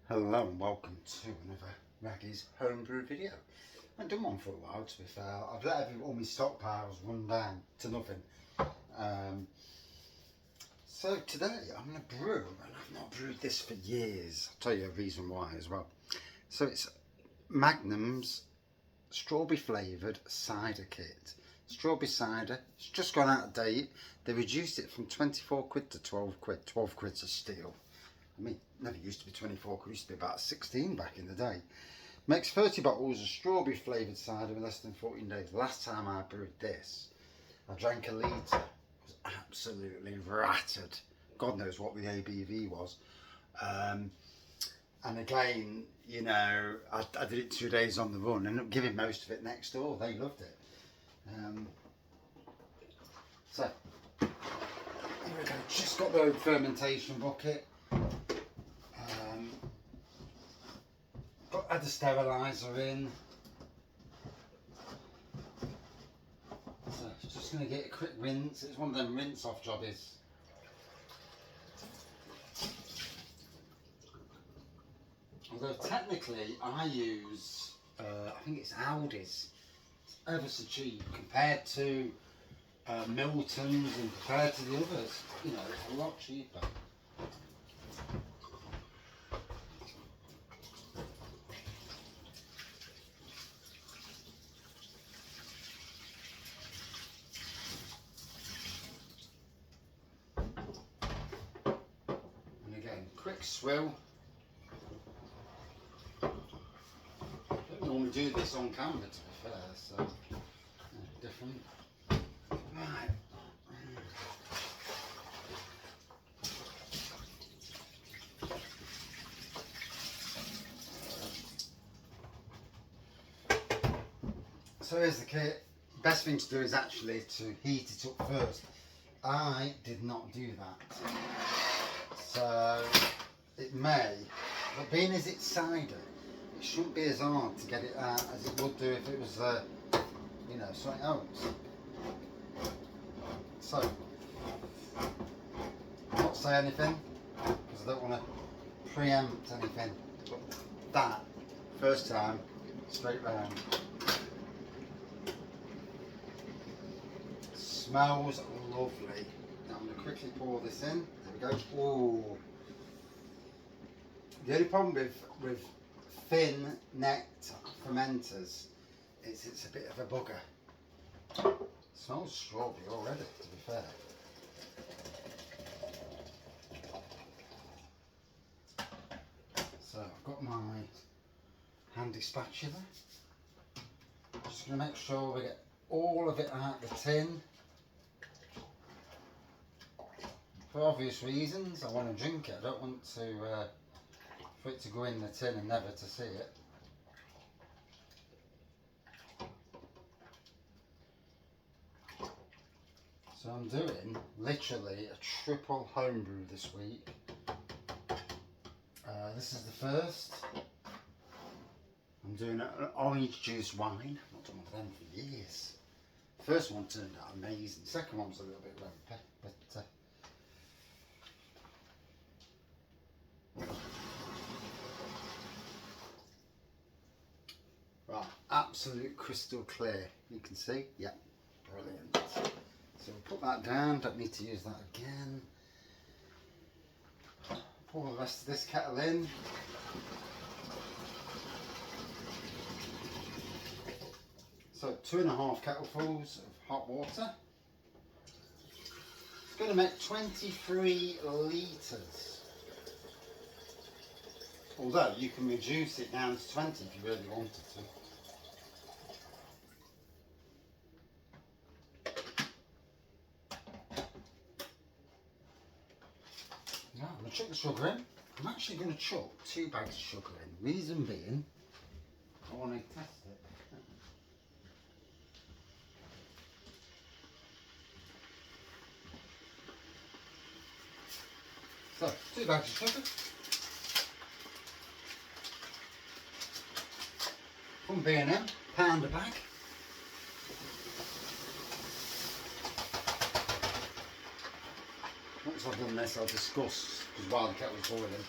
Hello and welcome to another Wraggy's homebrew video. I haven't done one for a while, to be fair. I've let all my stockpiles run down to nothing. So today I'm going to brew, and I've not brewed this for years. I'll tell you a reason why as well. So it's Magnum's strawberry flavoured cider kit. Strawberry cider, it's just gone out of date. They reduced it from 24 quid to 12 quid. 12 quid's a steal. I mean, it never used to be 24 quid, it used to be about 16 back in the day. Makes 30 bottles of strawberry flavoured cider in less than 14 days. Last time I brewed this, I drank a litre. It was absolutely rattered. God knows what the ABV was. And again, you know, I did it 2 days on the run, ended up giving most of it next door. They loved it. So, here we go. Just got the fermentation bucket. Add the steriliser in. So just going to get a quick rinse. It's one of them rinse off jobbies. Although technically I use, I think it's Aldi's. It's ever so cheap compared to Milton's and compared to the others. You know, it's a lot cheaper. Quick swill. Don't normally do this on camera, to be fair, so different. Right. So here's the kit. Best thing to do is actually to heat it up first. I did not do that. So it may, but being as it's cider, it shouldn't be as hard to get it out as it would do if it was, you know, something else. So, I'll not say anything because I don't want to preempt anything. But that first time, straight round. Smells lovely. Now I'm going to quickly pour this in. There we go. Ooh. The only problem with thin necked fermenters is it's a bit of a bugger. Smells strawberry already, to be fair. So I've got my handy spatula. Just going to make sure we get all of it out the tin. For obvious reasons, I want to drink it. I don't want to for it to go in the tin and never to see it. So I'm doing literally a triple homebrew this week. This is the first. I'm doing an orange juice wine. I've not done one of them for years. First one turned out amazing. Second one was a little bit ropey, but right, absolute crystal clear. You can see, yeah, brilliant. So we'll put that down. Don't need to use that again. Pour the rest of this kettle in. So 2.5 kettlefuls of hot water. It's going to make 23 litres. Although you can reduce it down to 20 if you really wanted to. Now I'm going to chuck the sugar in. I'm actually going to chuck 2 bags of sugar in. Reason being, I want to test it. So, 2 bags of sugar. From B&M, £1 a bag. Once I've done this, I'll discuss, because while the kettle's boiling,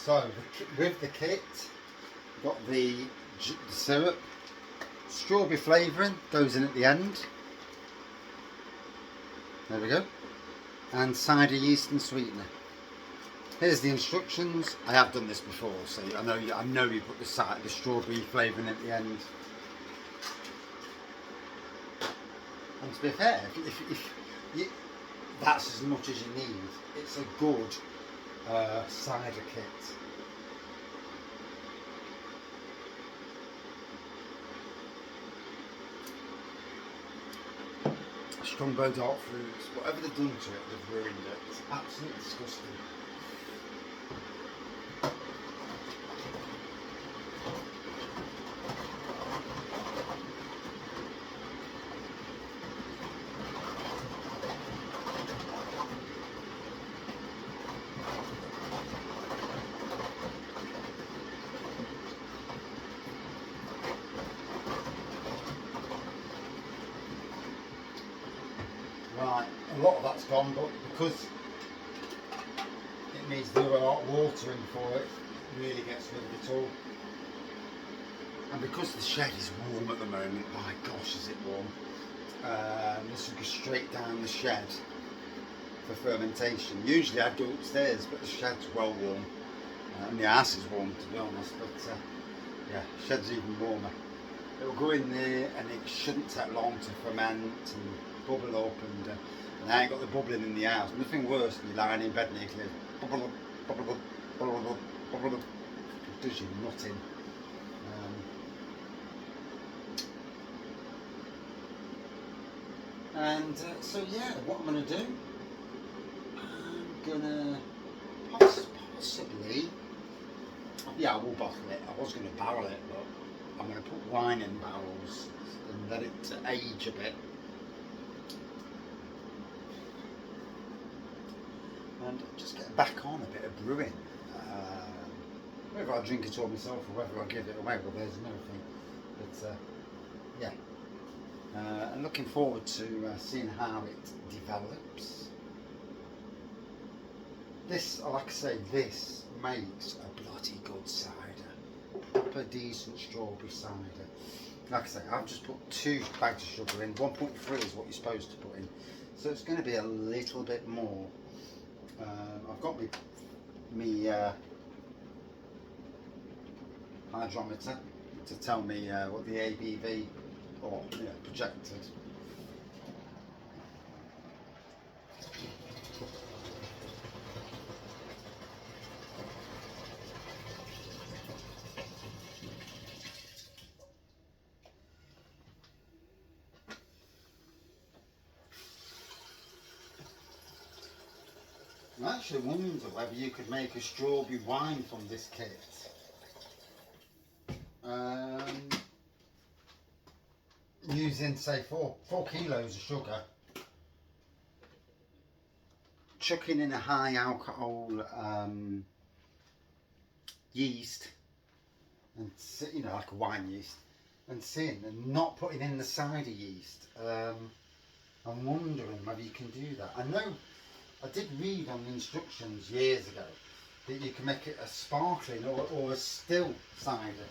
So with the kit, got the syrup, strawberry flavouring goes in at the end. There we go. And cider yeast and sweetener. Here's the instructions. I have done this before, so I know you put the strawberry flavouring at the end. And to be fair, that's as much as you need. It's a good cider kit. Strongbow dark fruits, whatever they've done to it, they've ruined it. It's absolutely disgusting. Right, a lot of that's gone, but because it needs the hot watering for it, it really gets rid of it all. And because the shed is warm at the moment, my gosh is it warm, this will go straight down the shed for fermentation. Usually I'd go upstairs, but the shed's well warm, and the house is warm to be honest, but yeah, the shed's even warmer. It'll go in there and it shouldn't take long to ferment and bubble up, and I ain't got the bubbling in the house. Nothing worse than you lying in bed naked, bubble up, bubble up, bubble up, bubble up, it does you nutting. So yeah, what I'm going to do, I'm going to possibly, yeah, I will bottle it. I was going to barrel it, but I'm going to put wine in barrels and let it age a bit. And just get back on a bit of brewing. Whether I drink it all myself or whether I give it away, well, there's another thing. But yeah, and looking forward to seeing how it develops. This, like I say, this makes a bloody good cider. Proper decent strawberry cider. Like I say, I've just put 2 bags of sugar in. 1.3 is what you're supposed to put in. So it's going to be a little bit more. I've got me hydrometer to tell me what the ABV or projected. I actually wonder whether you could make a strawberry wine from this kit. Using say 4 kilos of sugar, chucking in a high alcohol yeast, and like a wine yeast, and not putting in the cider yeast. I'm wondering whether you can do that. I know I did read on the instructions years ago that you can make it a sparkling or a still cider.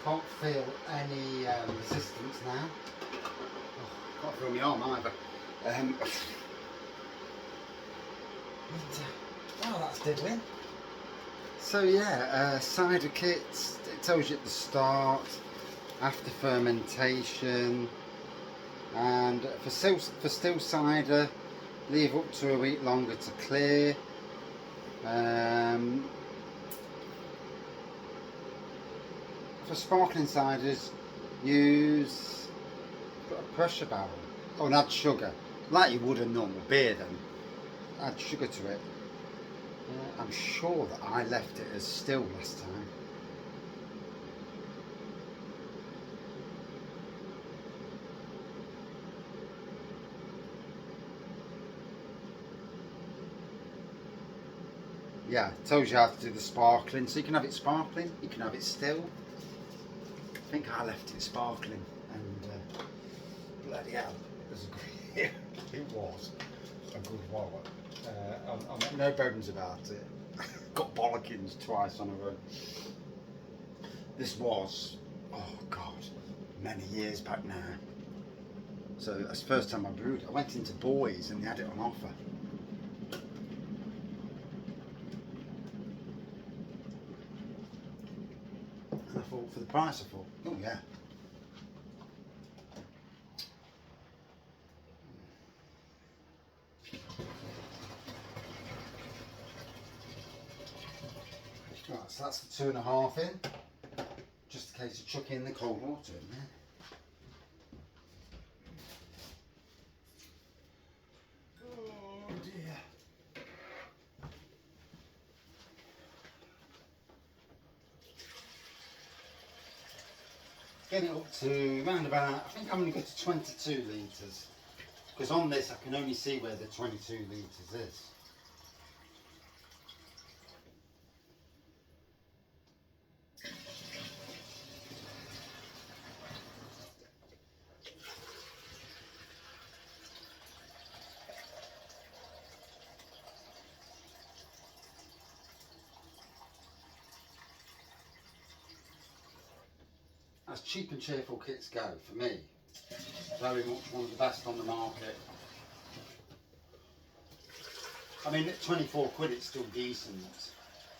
Can't feel any resistance now. Oh, can't feel my arm either. Oh, that's diddling. So yeah, cider kits, it tells you at the start, after fermentation, And for still cider, leave up to a week longer to clear. For sparkling ciders, use a pressure barrel. Oh, and add sugar, like you would a normal beer then. Add sugar to it. I'm sure that I left it as still last time. Yeah, it tells you how to do the sparkling. So you can have it sparkling, you can have it still. I think I left it sparkling, and bloody hell, it was a good wallet. I'm no bones about it. Got bollockings twice on a row. This was, oh God, many years back now. So that's the first time I brewed it. I went into Boys and they had it on offer. And I thought, for the price, I thought, oh yeah. Right, so that's the 2.5 in. Just in case of chucking the cold water in there. Oh dear. Getting it up to around about, I think I'm going to go to 22 litres. Because on this I can only see where the 22 litres is. As cheap and cheerful kits go, for me, very much one of the best on the market. I mean, at 24 quid it's still decent,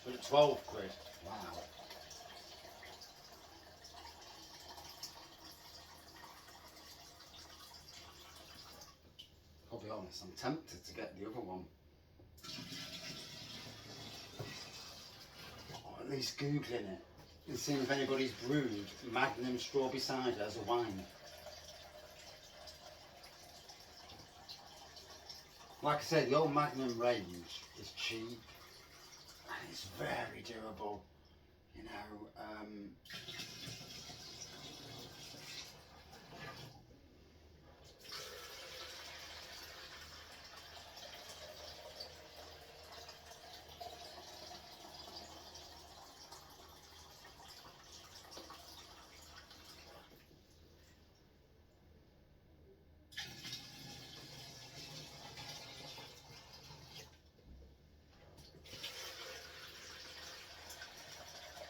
but at 12 quid, wow. I'll be honest, I'm tempted to get the other one. Or at least Googling it and seeing if anybody's brewed Magnum strawberry cider as a wine. Like I said, the old Magnum range is cheap and it's very durable, you know.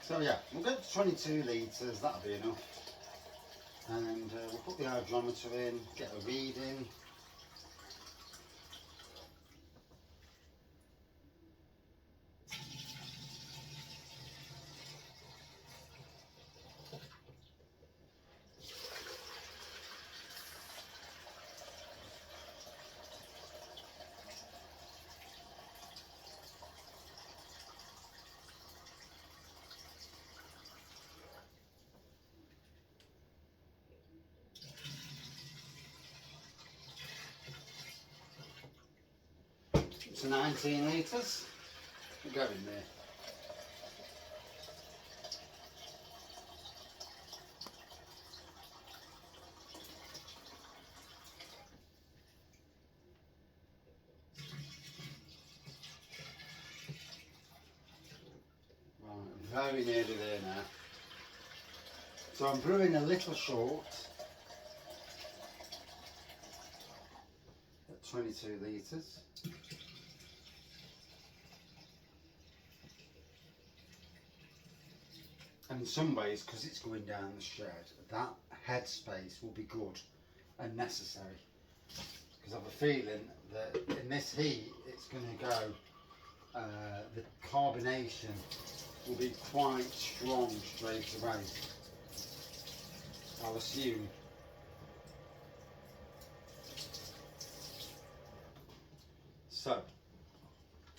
So yeah, we'll go to 22 litres, that'll be enough. And we'll put the hydrometer in, get a reading. To 19 litres, we'll go in there. Right, very nearly there now. So I'm brewing a little short at 22 litres. And in some ways, because it's going down the shed, that headspace will be good and necessary. Because I have a feeling that in this heat, it's going to go, the carbonation will be quite strong straight away, I'll assume. So,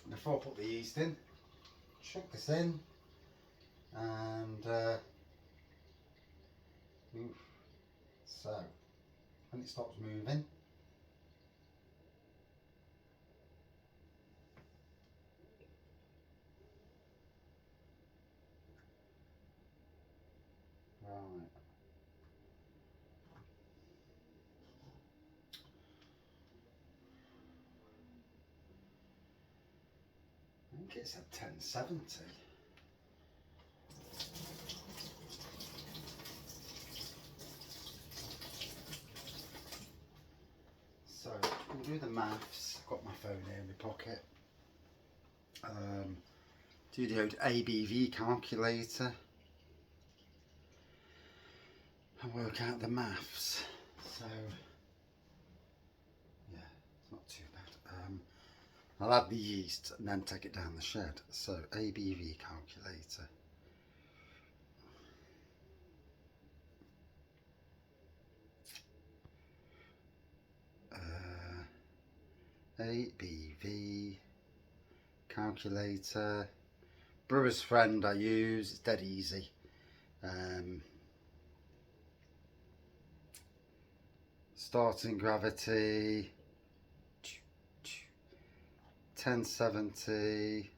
before I put the yeast in, chuck this in, and so when it stops moving, right. I think it's at 1070. So we'll do the maths. I've got my phone here in my pocket. Do the old ABV calculator and work out the maths. So yeah, it's not too bad. I'll add the yeast and then take it down the shed. So ABV calculator. ABV calculator. Brewer's Friend I use. It's dead easy. Starting gravity 1070,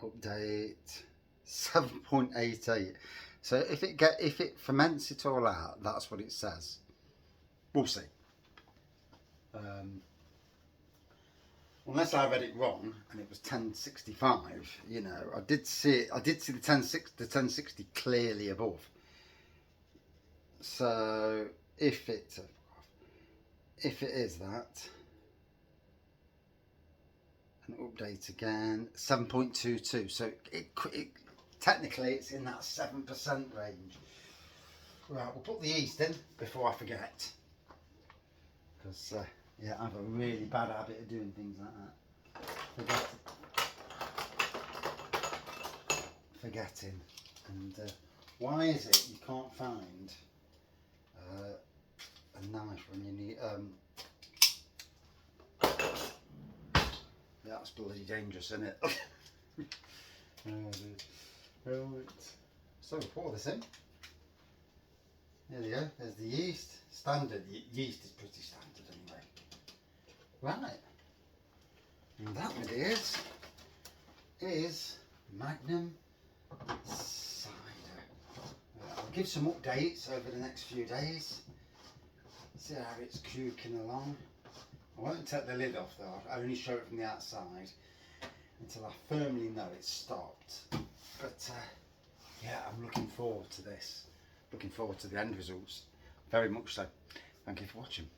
update 7.88. So if it ferments it all out, that's what it says. We'll see. Unless I read it wrong and it was 1065, you know, I did see the 1060 clearly above. So if it is that, and update again, 7.22. So it technically it's in that 7% range. Right, we'll put the yeast in before I forget, because yeah, I have a really bad habit of doing things like that. Forgetting. And why is it you can't find a knife when you need? That's bloody dangerous, isn't it? Right. So pour this in. There you go. There's the yeast. Standard yeast is pretty standard anyway. Right. And that, my dears, is Magnum cider. I'll give some updates over the next few days. See how it's cooking along. I won't take the lid off though. I'll only show it from the outside until I firmly know it's stopped. But yeah, I'm looking forward to this. Looking forward to the end results. Very much so. Thank you for watching.